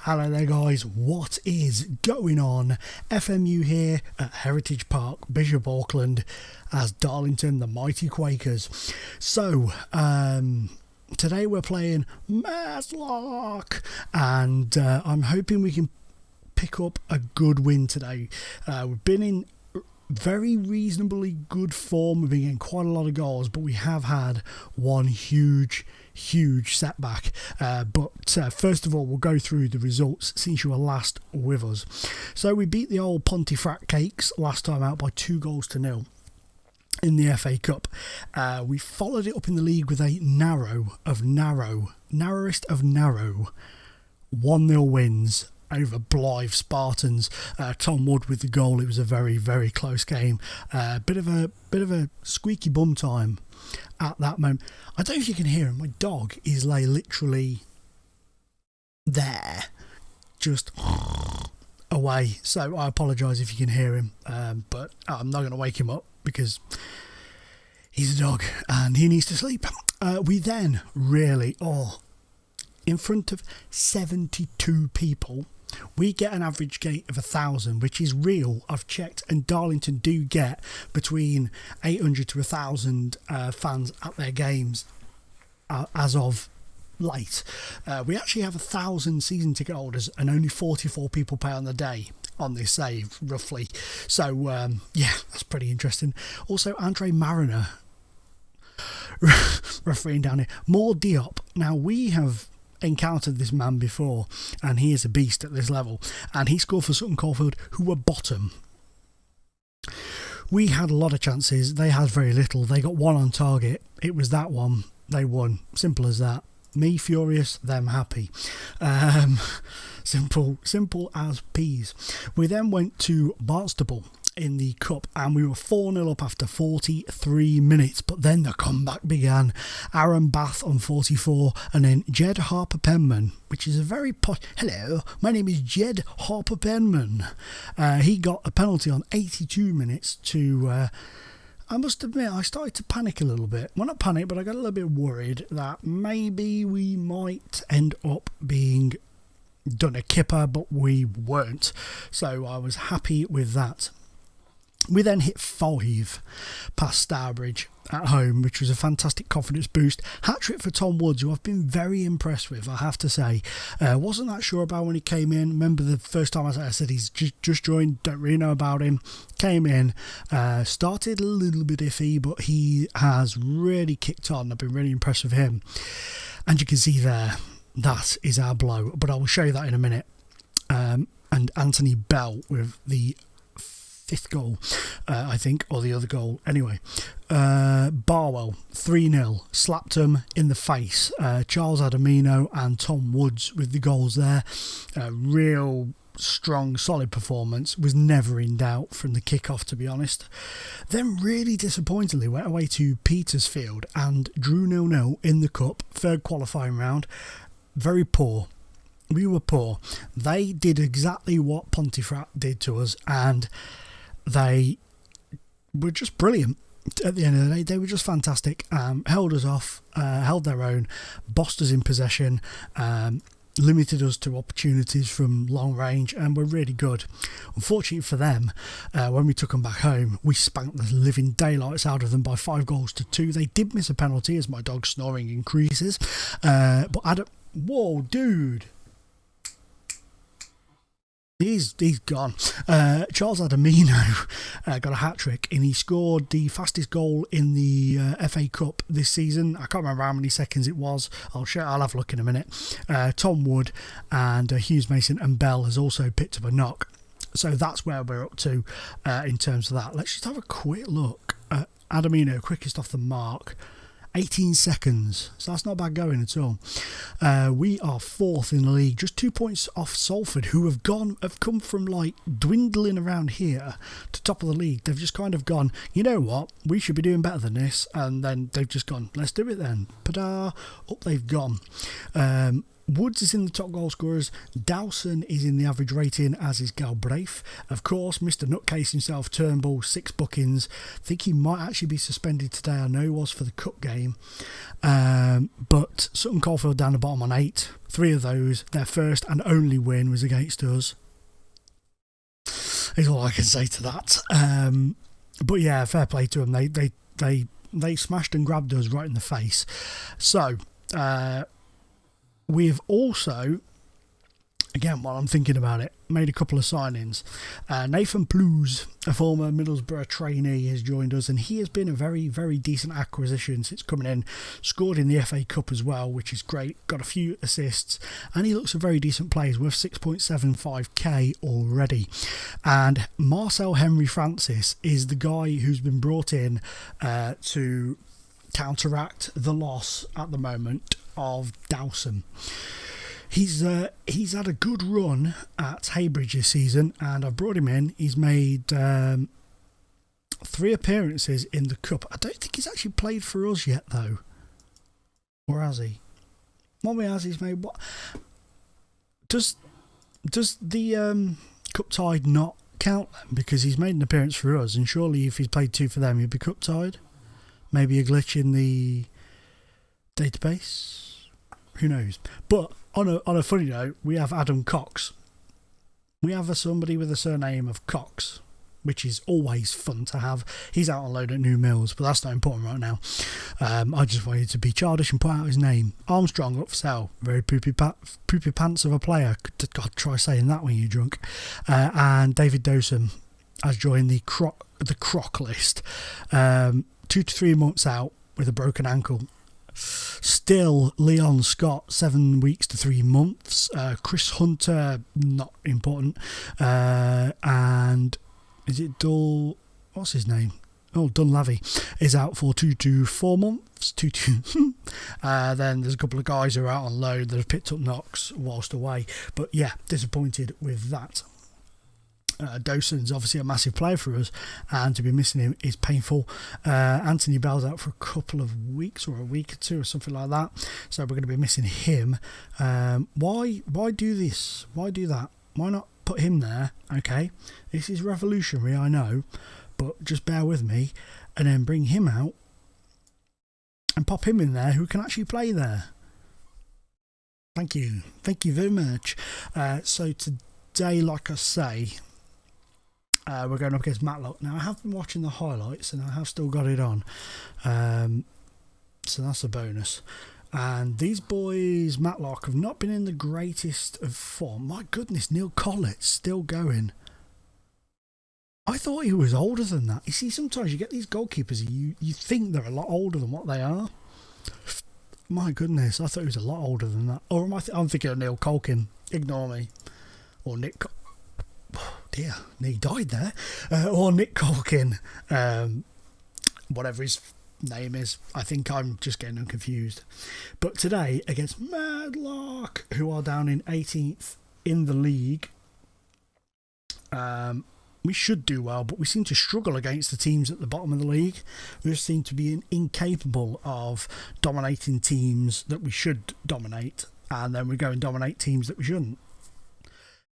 Hello there guys, what is going on? FMU here at Heritage Park, Bishop Auckland as Darlington the Mighty Quakers. So, today we're playing MAAATLOCK and I'm hoping we can pick up a good win today. We've been in very reasonably good form. We've been getting quite a lot of goals, but we have had one huge setback. But first of all, we'll go through the results since you were last with us. So we beat the old Pontefract Cakes last time out by 2-0 in the FA Cup. We followed it up in the league with a narrowest of narrow 1-0 wins over Blythe Spartans. Tom Wood with the goal. It was a very close game. Bit of a squeaky bum time at that moment. I don't know if you can hear him. My dog is literally there, just away. So I apologise if you can hear him, but I'm not going to wake him up because he's a dog and he needs to sleep. We then in front of 72 people, we get an average gate of 1,000, which is real. I've checked, and Darlington do get between 800 to 1,000 fans at their games as of late. We actually have 1,000 season ticket holders and only 44 people pay on the day on this save, roughly. So, yeah, that's pretty interesting. Also, Andre Mariner refereeing down here. More Diop. Now, we have encountered this man before and he is a beast at this level, and he scored for Sutton Coldfield, who were bottom. We had a lot of chances, they had very little. They got one on target, it was that one, they won. Simple as that. Me furious, them happy. Simple as peas. We then went to Barnstaple in the cup and we were 4-0 up after 43 minutes, but then the comeback began. Aaron Bath on 44 and then Jed Harper Penman, which is a very hello, my name is Jed Harper Penman. He got a penalty on 82 minutes to I must admit, I started to panic a little bit. Well, not panic, but I got a little bit worried that maybe we might end up being done a kipper, but we weren't. So I was happy with that. We then hit 5 past Stourbridge at home, which was a fantastic confidence boost. Hat-trick for Tom Woods, who I've been very impressed with, I have to say. Wasn't that sure about when he came in. Remember the first time I said he's just joined, don't really know about him. Came in, started a little bit iffy, but he has really kicked on. I've been really impressed with him. And you can see there, that is our blow, but I will show you that in a minute. And Anthony Bell with the 5th goal, I think, or the other goal. Anyway, Barwell 3-0, slapped him in the face. Charles Adamino and Tom Woods with the goals there. Real strong, solid performance. Was never in doubt from the kick-off, to be honest. Then, really disappointingly, went away to Petersfield and drew 0-0 in the cup, 3rd qualifying round. Very poor. We were poor. They did exactly what Pontefract did to us, and they were just brilliant. At the end of the day, they were just fantastic. Held us off, held their own, bossed us in possession, limited us to opportunities from long range, and were really good. Unfortunately for them, when we took them back home, we spanked the living daylights out of them by 5-2. They did miss a penalty as my dog's snoring increases, but whoa, dude. He's gone. Charles Adamino got a hat-trick and he scored the fastest goal in the FA Cup this season. I can't remember how many seconds it was. I'll have a look in a minute. Tom Wood and Hughes Mason and Bell has also picked up a knock. So that's where we're up to in terms of that. Let's just have a quick look at Adamino, quickest off the mark. 18 seconds, so that's not bad going at all. We are 4th in the league, just 2 points off Salford, who have come from like dwindling around here to top of the league. They've just kind of gone, you know what, we should be doing better than this, and then they've just gone, let's do it then. Pada, up they've gone. Woods is in the top goal scorers. Dowson is in the average rating, as is Galbraith. Of course, Mr. Nutcase himself, Turnbull, 6 bookings. I think he might actually be suspended today. I know he was for the cup game. But Sutton Caulfield down the bottom on 8. 3 of those, their first and only win was against us. Is all I can say to that. But yeah, fair play to them. They smashed and grabbed us right in the face. So, we've also, again, while I'm thinking about it, made a couple of signings. Nathan Plews, a former Middlesbrough trainee, has joined us, and he has been a very, very decent acquisition since coming in. Scored in the FA Cup as well, which is great. Got a few assists, and he looks a very decent player. He's worth 6.75k already. And Marcel Henry Francis is the guy who's been brought in to counteract the loss at the moment of Dowson. He's had a good run at Heybridge this season, and I've brought him in. He's made 3 appearances in the Cup. I don't think he's actually played for us yet, though. Or has he? What he has, he's made what? Does the Cup tied not count then? Because he's made an appearance for us, and surely if he's played 2 for them, he'd be Cup tied. Maybe a glitch in the database. Who knows? But on a funny note, we have Adam Cox. We have somebody with a surname of Cox, which is always fun to have. He's out on loan at New Mills, but that's not important right now. I just wanted to be childish and put out his name. Armstrong up for sale. Very poopy pants of a player. God, try saying that when you're drunk. And David Dawson has joined the croc list. 2 to 3 months out with a broken ankle. Still, Leon Scott, 7 weeks to 3 months. Chris Hunter, not important. And is it what's his name? Oh, Dunlavy is out for 2 to 4 months. Then there's a couple of guys who are out on loan that have picked up knocks whilst away. But yeah, disappointed with that. Dawson's obviously a massive player for us, and to be missing him is painful. Anthony Bell's out for a couple of weeks or a week or 2 or something like that, so we're going to be missing him. Why do this? Why do that? Why not put him there? Okay, this is revolutionary, I know, but just bear with me, and then bring him out and pop him in there who can actually play there. Thank you very much. So today, like I say, we're going up against Matlock. Now, I have been watching the highlights and I have still got it on. So that's a bonus. And these boys, Matlock, have not been in the greatest of form. My goodness, Neil Collett's still going. I thought he was older than that. You see, sometimes you get these goalkeepers, you think they're a lot older than what they are. My goodness, I thought he was a lot older than that. Or I'm thinking of Neil Colkin. Ignore me. Or Nick... Oh dear, he died there. Or Nick Colkin, whatever his name is. I think I'm just getting them confused. But today, against MAAATLOCK, who are down in 18th in the league, we should do well, but we seem to struggle against the teams at the bottom of the league. We just seem to be incapable of dominating teams that we should dominate, and then we go and dominate teams that we shouldn't.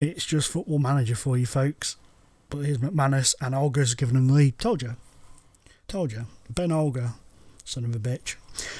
It's just Football Manager for you folks. But here's McManus, and Olga's given him the lead. Told you. Ben Olga, son of a bitch.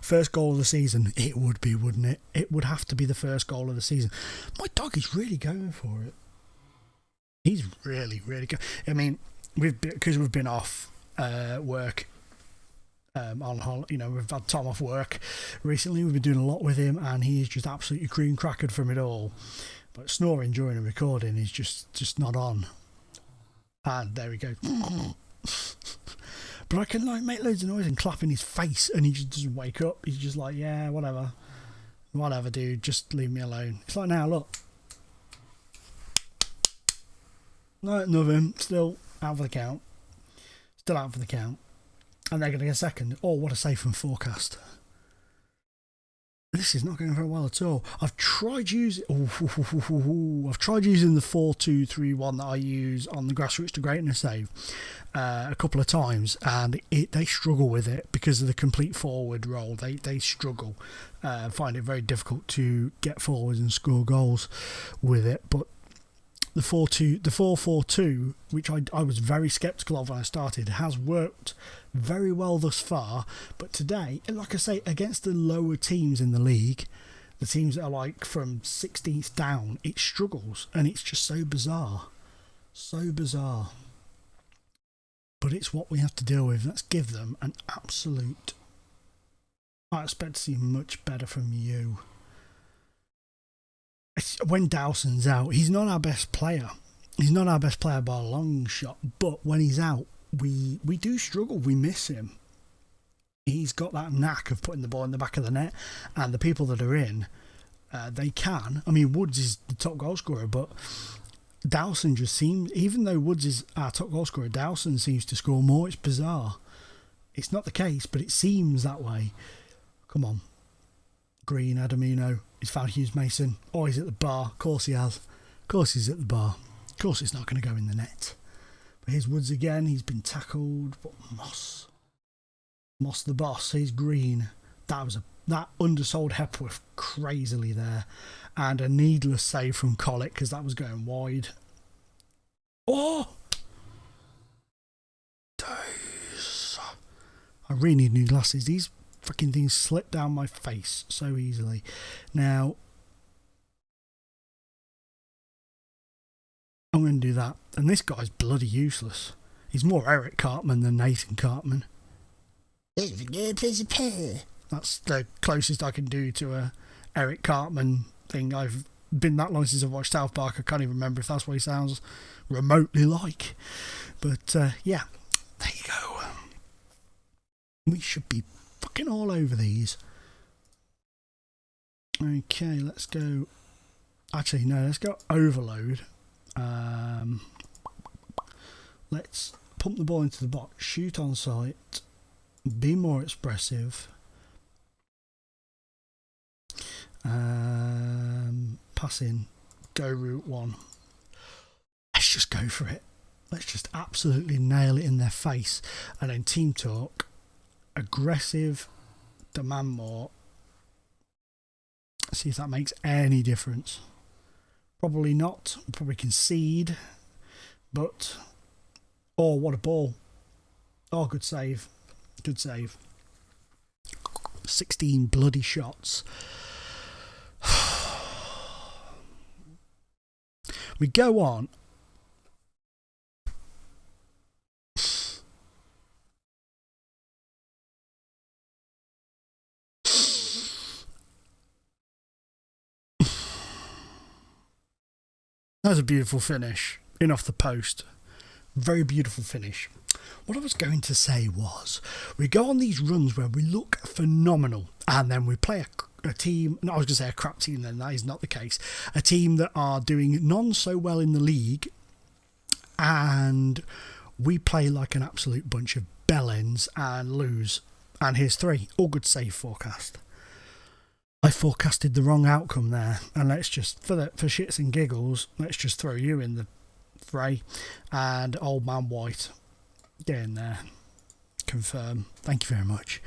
First goal of the season. It would be, wouldn't it? It would have to be the first goal of the season. My dog is really going for it. He's really, really good. I mean, because we've been off work on holiday, we've had Tom off work recently. We've been doing a lot with him, and he is just absolutely cream crackered from it all. But snoring during a recording is just not on. And there we go. But I can make loads of noise and clap in his face, and he just doesn't wake up. He's just like, yeah, whatever, dude, just leave me alone. It's like, now look, no, nothing. Still out for the count. And they're going to get second. Oh, what a save from forecast. This is not going very well at all. I've tried using the 4-2-3-1 that I use on the Grassroots to Greatness save a couple of times, and they struggle with it because of the complete forward role. They struggle. find it very difficult to get forwards and score goals with it. But the 4-4-2, which I was very sceptical of when I started, has worked very well thus far. But today, like I say, against the lower teams in the league, the teams that are like from 16th down, it struggles, and it's just so bizarre. So bizarre. But it's what we have to deal with. Let's give them an absolute... I expect to see much better from you. When Dawson's out, he's not our best player. He's not our best player by a long shot. But when he's out, we do struggle. We miss him. He's got that knack of putting the ball in the back of the net. And the people that are in, they can. I mean, Woods is the top goal scorer, but Dawson just seems... Even though Woods is our top goal scorer, Dawson seems to score more. It's bizarre. It's not the case, but it seems that way. Come on. Green, Adamino. He's found Hughes Mason. Oh, he's at the bar. Of course he has. Of course he's at the bar. Of course it's not going to go in the net. But here's Woods again. He's been tackled. But Moss the boss. He's Green. That undersold Hepworth crazily there. And a needless save from Collick because that was going wide. Oh! Days. I really need new glasses. These fucking things slip down my face so easily. Now, I'm going to do that. And this guy's bloody useless. He's more Eric Cartman than Nathan Cartman. That's the closest I can do to a Eric Cartman thing. I've been that long since I've watched South Park, I can't even remember if that's what he sounds remotely like. But yeah, there you go. We should be fucking all over these. Okay, let's go. Actually, no, let's go overload. Let's pump the ball into the box, shoot on sight, be more expressive. Pass in, go route one. Let's just go for it. Let's just absolutely nail it in their face. And then team talk. Aggressive, demand more. See if that makes any difference. Probably not. We'll probably concede. But, oh, what a ball. Oh, good save. Good save. 16 bloody shots. We go on. That was a beautiful finish. In off the post. Very beautiful finish. What I was going to say was, we go on these runs where we look phenomenal, and then we play a team, no, I was going to say a crap team then, that is not the case, a team that are doing none so well in the league, and we play like an absolute bunch of bellends and lose. And here's 3. All good save forecast. I forecasted the wrong outcome there, and let's just, for shits and giggles, let's just throw you in the fray. And old man White, get in there. Confirm. Thank you very much.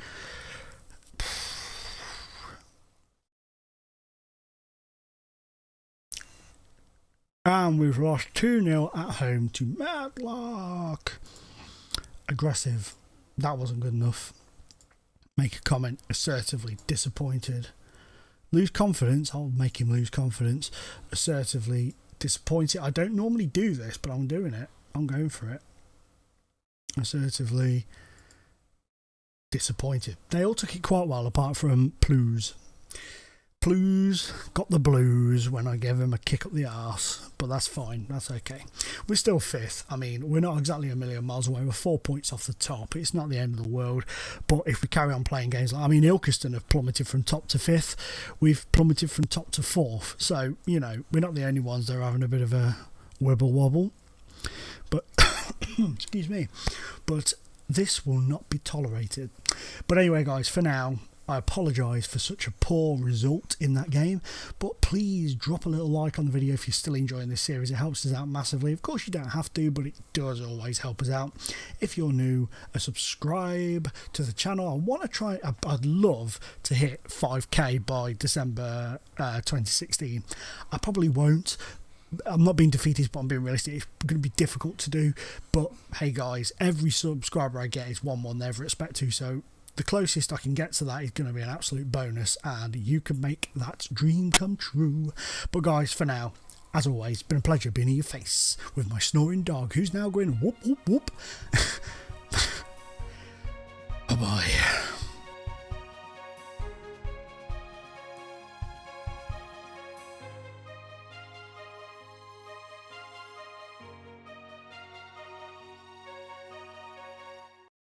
And we've lost 2-0 at home to MAAATLOCK. Aggressive. That wasn't good enough. Make a comment. Assertively disappointed. Lose confidence. I'll make him lose confidence. Assertively disappointed. I don't normally do this, but I'm doing it. I'm going for it. Assertively disappointed. They all took it quite well, apart from Plews. Plews got the blues when I gave him a kick up the arse, but that's fine. That's okay. We're still 5th. I mean, we're not exactly a million miles away. We're 4 points off the top. It's not the end of the world. But if we carry on playing games like, I mean, Ilkeston have plummeted from top to 5th. We've plummeted from top to 4th. So, you know, we're not the only ones that are having a bit of a wibble wobble. But, excuse me. But this will not be tolerated. But anyway, guys, for now, I apologise for such a poor result in that game, but please drop a little like on the video if you're still enjoying this series. It helps us out massively. Of course you don't have to, but it does always help us out. If you're new, subscribe to the channel. I want to try, I'd love to hit 5k by December 2016. I probably won't. I'm not being defeatist, but I'm being realistic. It's going to be difficult to do, but hey guys, every subscriber I get is one never expect to, so the closest I can get to that is going to be an absolute bonus, and you can make that dream come true. But guys, for now, as always, it's been a pleasure being in your face with my snoring dog, who's now going whoop whoop whoop. Bye bye.